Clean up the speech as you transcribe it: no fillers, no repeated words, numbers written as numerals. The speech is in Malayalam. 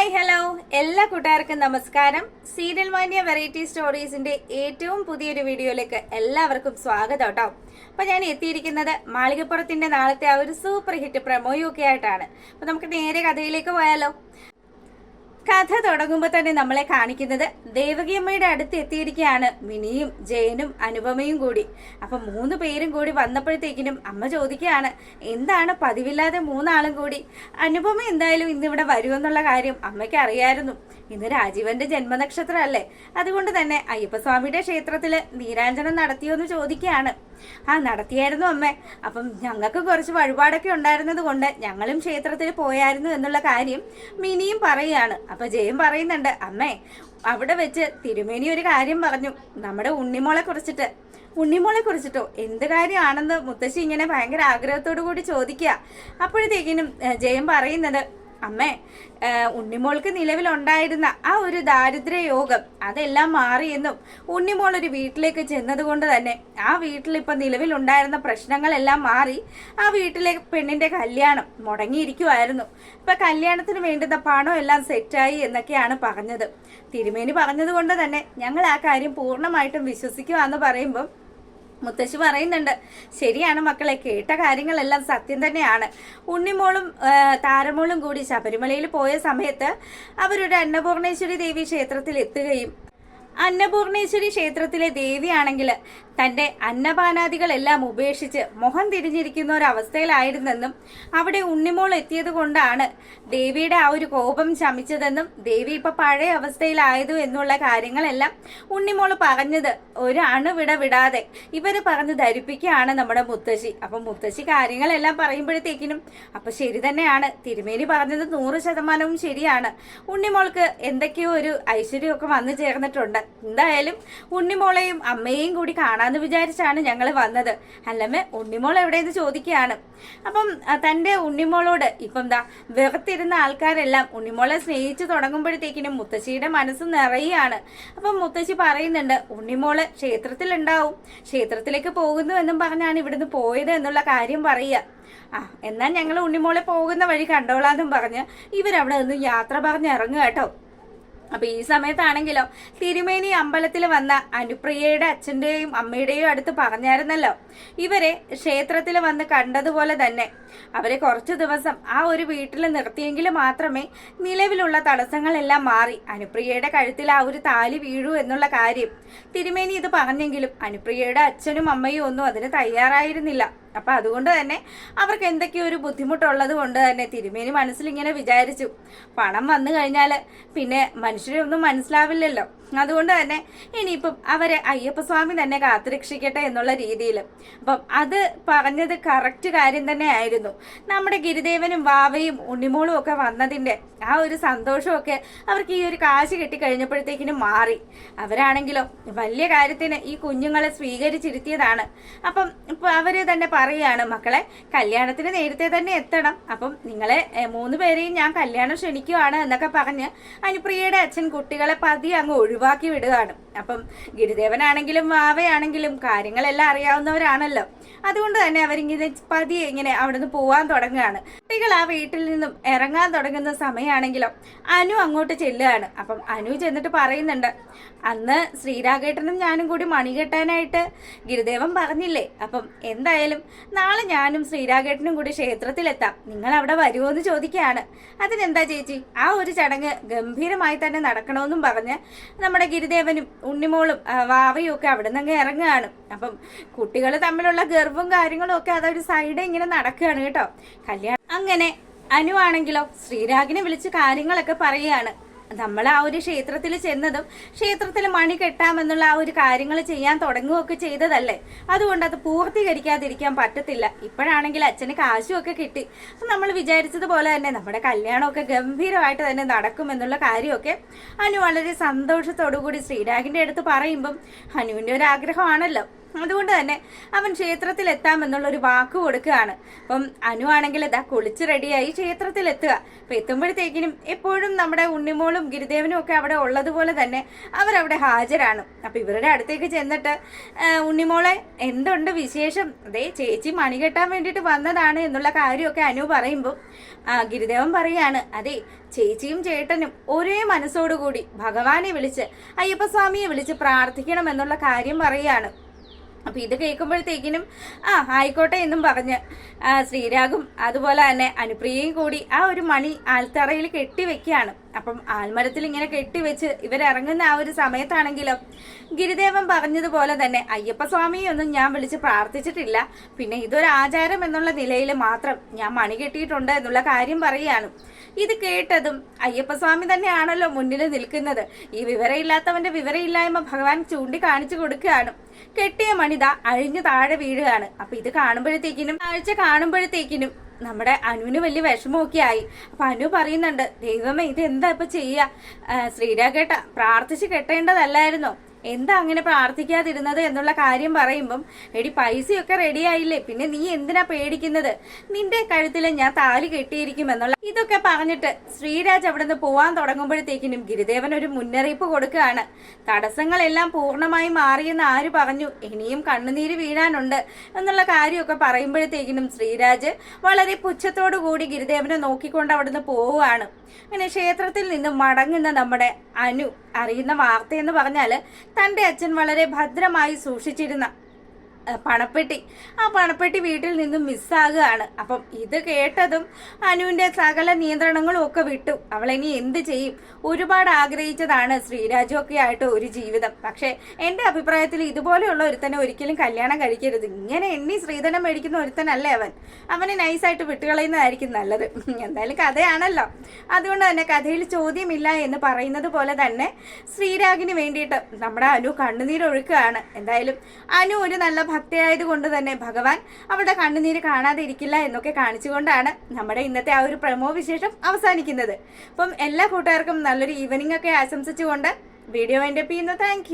ഹായ് ഹലോ എല്ലാ കൂട്ടുകാർക്കും നമസ്കാരം. സീരിയൽ മാനിയ വെറൈറ്റി സ്റ്റോറീസിന്റെ ഏറ്റവും പുതിയൊരു വീഡിയോയിലേക്ക് എല്ലാവർക്കും സ്വാഗതം കേട്ടോ. അപ്പൊ ഞാൻ എത്തിയിരിക്കുന്നത് മാളികപ്പുറത്തിന്റെ നാളത്തെ ആ ഒരു സൂപ്പർ ഹിറ്റ് പ്രമോയൊക്കെ ആയിട്ടാണ്. അപ്പൊ നമുക്ക് നേരെ കഥയിലേക്ക് പോയാലോ. കഥ തുടങ്ങുമ്പോൾ തന്നെ നമ്മളെ കാണിക്കുന്നത് ദേവകിയമ്മയുടെ അടുത്ത് എത്തിയിരിക്കുകയാണ് മിനിയും ജയനും അനുപമയും കൂടി. അപ്പൊ 3 പേരും കൂടി വന്നപ്പോഴത്തേക്കിനും അമ്മ ചോദിക്കുകയാണ്, എന്താണ് പതിവില്ലാതെ 3 ആളും കൂടി? അനുപമ എന്തായാലും ഇന്നിവിടെ വരുമെന്നുള്ള കാര്യം അമ്മയ്ക്ക് അറിയായിരുന്നു. ഇന്ന് രാജീവന്റെ ജന്മനക്ഷത്രം അല്ലേ, അതുകൊണ്ട് തന്നെ അയ്യപ്പസ്വാമിയുടെ ക്ഷേത്രത്തില് നീരാഞ്ജനം നടത്തിയോന്ന് ചോദിക്കുകയാണ്. നടത്തിയായിരുന്നു അമ്മേ. അപ്പം ഞങ്ങൾക്ക് കുറച്ച് വഴിപാടൊക്കെ ഉണ്ടായിരുന്നത് കൊണ്ട് ഞങ്ങളും ക്ഷേത്രത്തിൽ പോയായിരുന്നു എന്നുള്ള കാര്യം മിനിയും പറയുകയാണ്. അപ്പൊ ജയം പറയുന്നുണ്ട്, അമ്മേ അവിടെ വെച്ച് തിരുമേനി ഒരു കാര്യം പറഞ്ഞു, നമ്മുടെ ഉണ്ണിമോളെ കുറിച്ചിട്ടോ എന്ത് കാര്യമാണെന്ന് മുത്തശ്ശി ഇങ്ങനെ ഭയങ്കര ആഗ്രഹത്തോടു കൂടി ചോദിക്കുക. അപ്പോഴത്തേക്കിനും ജയം പറയുന്നത്, അമ്മേ ഉണ്ണിമോൾക്ക് നിലവിലുണ്ടായിരുന്ന ആ ഒരു ദാരിദ്ര്യ യോഗം അതെല്ലാം മാറിയെന്നും ഉണ്ണിമോൾ ഒരു വീട്ടിലേക്ക് ചെന്നതുകൊണ്ട് തന്നെ ആ വീട്ടിൽ ഇപ്പൊ നിലവിലുണ്ടായിരുന്ന പ്രശ്നങ്ങളെല്ലാം മാറി ആ വീട്ടിലെ പെണ്ണിന്റെ കല്യാണം മുടങ്ങിയിരിക്കുമായിരുന്നു. ഇപ്പൊ കല്യാണത്തിന് വേണ്ടുന്ന പണം എല്ലാം സെറ്റായി എന്നൊക്കെയാണ് പറഞ്ഞത്. തിരുമേനി പറഞ്ഞത് കൊണ്ട് തന്നെ ഞങ്ങൾ ആ കാര്യം പൂർണ്ണമായിട്ടും വിശ്വസിക്കുവാന്ന് പറയുമ്പോൾ മുത്തശ്ശി പറയുന്നുണ്ട്, ശരിയാണ് മക്കളെ, കേട്ട കാര്യങ്ങളെല്ലാം സത്യം തന്നെയാണ്. ഉണ്ണിമോളും താരമോളും കൂടി ശബരിമലയിൽ പോയ സമയത്ത് അവരൊരു അന്നപൂർണേശ്വരി ദേവി ക്ഷേത്രത്തിൽ എത്തുകയും അന്നപൂർണേശ്വരി ക്ഷേത്രത്തിലെ ദേവിയാണെങ്കിൽ തന്റെ അന്നപാനാദികളെല്ലാം ഉപേക്ഷിച്ച് മുഖം തിരിഞ്ഞിരിക്കുന്ന ഒരവസ്ഥയിലായിരുന്നെന്നും അവിടെ ഉണ്ണിമോൾ എത്തിയത് കൊണ്ടാണ് ദേവിയുടെ ആ ഒരു കോപം ശമിച്ചതെന്നും ദേവി ഇപ്പൊ പഴയ അവസ്ഥയിലായതു എന്നുള്ള കാര്യങ്ങളെല്ലാം ഉണ്ണിമോൾ പറഞ്ഞത് ഒരു അണുവിട വിടാതെ ഇവര് പറഞ്ഞ് ധരിപ്പിക്കുകയാണ് നമ്മുടെ മുത്തശ്ശി. അപ്പൊ മുത്തശ്ശി കാര്യങ്ങളെല്ലാം പറയുമ്പോഴത്തേക്കിനും അപ്പൊ ശരി തന്നെയാണ്, തിരുമേനി പറഞ്ഞത് 100% ശരിയാണ്. ഉണ്ണിമോൾക്ക് എന്തൊക്കെയോ ഒരു ഐശ്വര്യമൊക്കെ വന്നു ചേർന്നിട്ടുണ്ട്. എന്തായാലും ഉണ്ണിമോളെയും അമ്മയെയും കൂടി കാണാന്ന് വിചാരിച്ചാണ് ഞങ്ങൾ വന്നത്. അല്ലമ്മേ ഉണ്ണിമോൾ എവിടെയെന്ന് ചോദിക്കുകയാണ്. അപ്പം തന്റെ ഉണ്ണിമോളോട് ഇപ്പം വെറുത്തിരുന്ന ആൾക്കാരെല്ലാം ഉണ്ണിമോളെ സ്നേഹിച്ചു തുടങ്ങുമ്പോഴത്തേക്കിനും മുത്തശ്ശിയുടെ മനസ്സ് നിറയാണ്. അപ്പം മുത്തശ്ശി പറയുന്നുണ്ട്, ഉണ്ണിമോള് ക്ഷേത്രത്തിലുണ്ടാവും, ക്ഷേത്രത്തിലേക്ക് പോകുന്നു എന്നും പറഞ്ഞാണ് ഇവിടുന്ന് പോയത് എന്നുള്ള കാര്യം പറയുക. എന്നാൽ ഞങ്ങൾ ഉണ്ണിമോളെ പോകുന്ന വഴി കണ്ടോളാന്നും പറഞ്ഞ് ഇവരവിടെ നിന്ന് യാത്ര പറഞ്ഞ് ഇറങ്ങുക കേട്ടോ. അപ്പൊ ഈ സമയത്താണെങ്കിലോ തിരുമേനി അമ്പലത്തിൽ വന്ന അനുപ്രിയയുടെ അച്ഛന്റെയും അമ്മയുടെയും അടുത്ത് പറഞ്ഞായിരുന്നല്ലോ, ഇവരെ ക്ഷേത്രത്തിൽ വന്ന് കണ്ടതുപോലെ തന്നെ അവരെ കുറച്ചു ദിവസം ആ ഒരു വീട്ടിൽ നിർത്തിയെങ്കിൽ മാത്രമേ നിലവിലുള്ള തടസ്സങ്ങളെല്ലാം മാറി അനുപ്രിയയുടെ കഴുത്തിൽ ആ ഒരു താലി വീഴൂ എന്നുള്ള കാര്യം തിരുമേനി ഇത് പറഞ്ഞെങ്കിലും അനുപ്രിയയുടെ അച്ഛനും അമ്മയും ഒന്നും അതിന് തയ്യാറായിരുന്നില്ല. അപ്പൊ അതുകൊണ്ട് തന്നെ അവർക്ക് എന്തൊക്കെയോ ഒരു ബുദ്ധിമുട്ടുള്ളത് കൊണ്ട് തന്നെ തിരുമേനി മനസ്സിൽ ഇങ്ങനെ വിചാരിച്ചു, പണം വന്നു കഴിഞ്ഞാൽ പിന്നെ മനുഷ്യരെ ഒന്നും മനസ്സിലാവില്ലല്ലോ, അതുകൊണ്ട് തന്നെ ഇനിയിപ്പം അവരെ അയ്യപ്പസ്വാമി തന്നെ കാത്തുരക്ഷിക്കട്ടെ എന്നുള്ള രീതിയിൽ. അപ്പം അത് പറഞ്ഞത് കറക്റ്റ് കാര്യം തന്നെ ആയിരുന്നു. നമ്മുടെ ഗിരിദേവനും വാവയും ഉണ്ണിമോളും ഒക്കെ വന്നതിന്റെ ആ ഒരു സന്തോഷമൊക്കെ അവർക്ക് ഈ ഒരു കാശ് കിട്ടിക്കഴിഞ്ഞപ്പോഴത്തേക്കിനും മാറി. അവരാണെങ്കിലോ വലിയ കാര്യത്തിന് ഈ കുഞ്ഞുങ്ങളെ സ്വീകരിച്ചിരുത്തിയതാണ്. അപ്പം ഇപ്പൊ അവര് തന്നെ പറയുകയാണ്, മക്കളെ കല്യാണത്തിന് നേരത്തെ തന്നെ എത്തണം, അപ്പം നിങ്ങളെ 3 പേരെയും ഞാൻ കല്യാണം ക്ഷണിക്കുവാണ് എന്നൊക്കെ പറഞ്ഞ് അനുപ്രിയയുടെ അച്ഛൻ കുട്ടികളെ പതിയെ അങ്ങ് ഒഴിവാക്കി വിടുകയാണ്. അപ്പം ഗിരിദേവനാണെങ്കിലും വാവയാണെങ്കിലും കാര്യങ്ങളെല്ലാം അറിയാവുന്നവരാണല്ലോ, അതുകൊണ്ട് തന്നെ അവരിങ്ങനെ പതിയെ ഇങ്ങനെ അവിടുന്ന് പോവാൻ തുടങ്ങുകയാണ്. കുട്ടികൾ ആ വീട്ടിൽ നിന്നും ഇറങ്ങാൻ തുടങ്ങുന്ന സമയമാണെങ്കിലോ അനു അങ്ങോട്ട് ചെല്ലുകയാണ്. അപ്പം അനു ചെന്നിട്ട് പറയുന്നുണ്ട്, അന്ന് ശ്രീരാഘേട്ടനും ഞാനും കൂടി മണി കെട്ടാനായിട്ട് ഗിരിദേവൻ പറഞ്ഞില്ലേ, അപ്പം എന്തായാലും നാളെ ഞാനും ശ്രീരാഘേട്ടനും കൂടി ക്ഷേത്രത്തിലെത്താം, നിങ്ങൾ അവിടെ വരുമോ എന്ന് ചോദിക്കുകയാണ്. അതിനെന്താ ചേച്ചി, ആ ഒരു ചടങ്ങ് ഗംഭീരമായി തന്നെ നടക്കണമെന്നും പറഞ്ഞ് നമ്മുടെ ഗിരിദേവനും ഉണ്ണിമോളും വാവയും ഒക്കെ അവിടെ നിന്ന് ഇറങ്ങുകയാണ്. അപ്പം കുട്ടികൾ തമ്മിലുള്ള ഗർവും കാര്യങ്ങളും ഒക്കെ അതൊരു സൈഡ് ഇങ്ങനെ നടക്കുകയാണ് കേട്ടോ. കല്യാണം അങ്ങനെ അനു ആണെങ്കിലോ ശ്രീരാഗിനെ വിളിച്ച് കാര്യങ്ങളൊക്കെ പറയുകയാണ്. നമ്മൾ ആ ഒരു ക്ഷേത്രത്തിൽ ചെന്നതും ക്ഷേത്രത്തിൽ മണി കെട്ടാമെന്നുള്ള ആ ഒരു കാര്യങ്ങൾ ചെയ്യാൻ തുടങ്ങുകയൊക്കെ ചെയ്തതല്ലേ, അതുകൊണ്ട് അത് പൂർത്തീകരിക്കാതിരിക്കാൻ പറ്റത്തില്ല. ഇപ്പോഴാണെങ്കിൽ അച്ഛന് കാശും ഒക്കെ കിട്ടി, നമ്മൾ വിചാരിച്ചതുപോലെ തന്നെ നമ്മുടെ കല്യാണമൊക്കെ ഗംഭീരമായിട്ട് തന്നെ നടക്കുമെന്നുള്ള കാര്യമൊക്കെ അനു വളരെ സന്തോഷത്തോടു കൂടി ശ്രീരാഗിന്റെ അടുത്ത് പറയുമ്പം അനുവിന്റെ ഒരു ആഗ്രഹമാണല്ലോ, അതുകൊണ്ട് തന്നെ അവൻ ക്ഷേത്രത്തിൽ എത്താമെന്നുള്ളൊരു വാക്ക് കൊടുക്കുകയാണ്. അപ്പം അനു ആണെങ്കിൽ ഇതാ കുളിച്ച് റെഡിയായി ക്ഷേത്രത്തിൽ എത്തുക. അപ്പൊ എത്തുമ്പോഴത്തേക്കിനും എപ്പോഴും നമ്മുടെ ഉണ്ണിമോളും ഗിരിദേവനും ഒക്കെ അവിടെ ഉള്ളതുപോലെ തന്നെ അവരവിടെ ഹാജരാണ്. അപ്പൊ ഇവരുടെ അടുത്തേക്ക് ചെന്നിട്ട് ഉണ്ണിമോളെ എന്തുണ്ട് വിശേഷം, അതേ ചേച്ചി മണി കെട്ടാൻ വേണ്ടിയിട്ട് വന്നതാണ് എന്നുള്ള കാര്യമൊക്കെ അനു പറയുമ്പോൾ ഗിരിദേവൻ പറയാണ്, അതെ ചേച്ചിയും ചേട്ടനും ഒരേ മനസ്സോടുകൂടി ഭഗവാനെ വിളിച്ച് അയ്യപ്പസ്വാമിയെ വിളിച്ച് പ്രാർത്ഥിക്കണം എന്നുള്ള കാര്യം പറയുകയാണ്. അപ്പൊ ഇത് കേൾക്കുമ്പോഴത്തേക്കിനും ആയിക്കോട്ടെ എന്നും പറഞ്ഞ് ശ്രീരാഗും അതുപോലെ തന്നെ അനുപ്രിയയും കൂടി ആ ഒരു മണി ആൽത്തറയിൽ കെട്ടിവെക്കുകയാണ്. അപ്പം ആൽമരത്തിൽ ഇങ്ങനെ കെട്ടിവെച്ച് ഇവരിറങ്ങുന്ന ആ ഒരു സമയത്താണെങ്കിലും ഗിരിദേവൻ പറഞ്ഞതുപോലെ തന്നെ അയ്യപ്പസ്വാമിയൊന്നും ഞാൻ വിളിച്ച് പ്രാർത്ഥിച്ചിട്ടില്ല, പിന്നെ ഇതൊരു ആചാരം എന്നുള്ള നിലയിൽ മാത്രം ഞാൻ മണി കെട്ടിയിട്ടുണ്ട് എന്നുള്ള കാര്യം പറയുകയാണ്. ഇത് കേട്ടതും അയ്യപ്പസ്വാമി തന്നെയാണല്ലോ മുന്നിൽ നിൽക്കുന്നത്. ഈ വിവരമില്ലാത്തവന്റെ വിവരമില്ലായ്മ ഭഗവാൻ ചൂണ്ടിക്കാണിച്ചു കൊടുക്കുകയാണ്. കെട്ടിയ മണിത അഴിഞ്ഞു താഴെ വീഴുകയാണ്. അപ്പൊ ഇത് കാണുമ്പോഴത്തേക്കിനും നമ്മുടെ അനുവിന് വലിയ വിഷമമൊക്കെ ആയി. അപ്പൊ അനു പറയുന്നുണ്ട്, ദൈവമേ ഇത് എന്താ ഇപ്പൊ ചെയ്യാ, ശ്രീരാഗേട്ട പ്രാർത്ഥിച്ച് കെട്ടേണ്ടതല്ലായിരുന്നോ, എന്താ അങ്ങനെ പ്രാർത്ഥിക്കാതിരുന്നത് എന്നുള്ള കാര്യം പറയുമ്പം, എടി പൈസയൊക്കെ റെഡിയായില്ലേ, പിന്നെ നീ എന്തിനാ പേടിക്കുന്നത്, നിന്റെ കഴുത്തിൽ ഞാൻ താലി കെട്ടിയിരിക്കുമെന്നുള്ള ഇതൊക്കെ പറഞ്ഞിട്ട് ശ്രീരാജ് അവിടെ നിന്ന് പോവാൻ തുടങ്ങുമ്പോഴത്തേക്കിനും ഗിരിദേവൻ ഒരു മുന്നറിയിപ്പ് കൊടുക്കുകയാണ്. തടസ്സങ്ങളെല്ലാം പൂർണ്ണമായി മാറിയെന്ന് ആര് പറഞ്ഞു, ഇനിയും കണ്ണുനീര് വീഴാനുണ്ട് എന്നുള്ള കാര്യമൊക്കെ പറയുമ്പോഴത്തേക്കിനും ശ്രീരാജ് വളരെ പുച്ഛത്തോടു കൂടി ഗിരിദേവനെ നോക്കിക്കൊണ്ട് അവിടുന്ന് പോവുകയാണ്. അങ്ങനെ ക്ഷേത്രത്തിൽ നിന്നും മടങ്ങുന്ന നമ്മുടെ അനു അറിയുന്ന വാർത്തയെന്ന് പറഞ്ഞാൽ തൻ്റെ അച്ഛൻ വളരെ ഭദ്രമായി സൂക്ഷിച്ചിരുന്ന ആ പണപ്പെട്ടി വീട്ടിൽ നിന്നും മിസ്സാകുകയാണ്. അപ്പം ഇത് കേട്ടതും അനുവിന്റെ സകല നിയന്ത്രണങ്ങളും ഒക്കെ വിട്ടു. അവളിനി എന്ത് ചെയ്യും? ഒരുപാട് ആഗ്രഹിച്ചതാണ് ശ്രീരാജും ഒക്കെ ആയിട്ട് ഒരു ജീവിതം. പക്ഷെ എൻ്റെ അഭിപ്രായത്തിൽ ഇതുപോലെയുള്ള ഒരുത്തനെ ഒരിക്കലും കല്യാണം കഴിക്കരുത്. ഇങ്ങനെ എണ്ണി ശ്രീധനം മേടിക്കുന്ന ഒരുത്തനല്ലേ അവനെ നൈസായിട്ട് വിട്ടുകളയുന്നതായിരിക്കും നല്ലത്. എന്തായാലും കഥയാണല്ലോ, അതുകൊണ്ട് തന്നെ കഥയിൽ ചോദ്യമില്ല എന്ന് പറയുന്നത് പോലെ തന്നെ ശ്രീരാഗിന് വേണ്ടിയിട്ട് നമ്മുടെ അനു കണ്ണുനീരൊഴുക്കുകയാണ്. എന്തായാലും അനു ഒരു നല്ല ഭക്തിയായത് കൊണ്ട് തന്നെ ഭഗവാൻ അവളുടെ കണ്ണുനീര് കാണാതെ ഇരിക്കില്ല എന്നൊക്കെ കാണിച്ചുകൊണ്ടാണ് നമ്മുടെ ഇന്നത്തെ ആ ഒരു പ്രമോ വിശേഷം അവസാനിക്കുന്നത്. അപ്പം എല്ലാ കൂട്ടുകാർക്കും നല്ലൊരു ഈവനിങ് ഒക്കെ ആശംസിച്ചുകൊണ്ട് വീഡിയോ വൈൻഡപ്പ് ചെയ്യുന്നു. താങ്ക്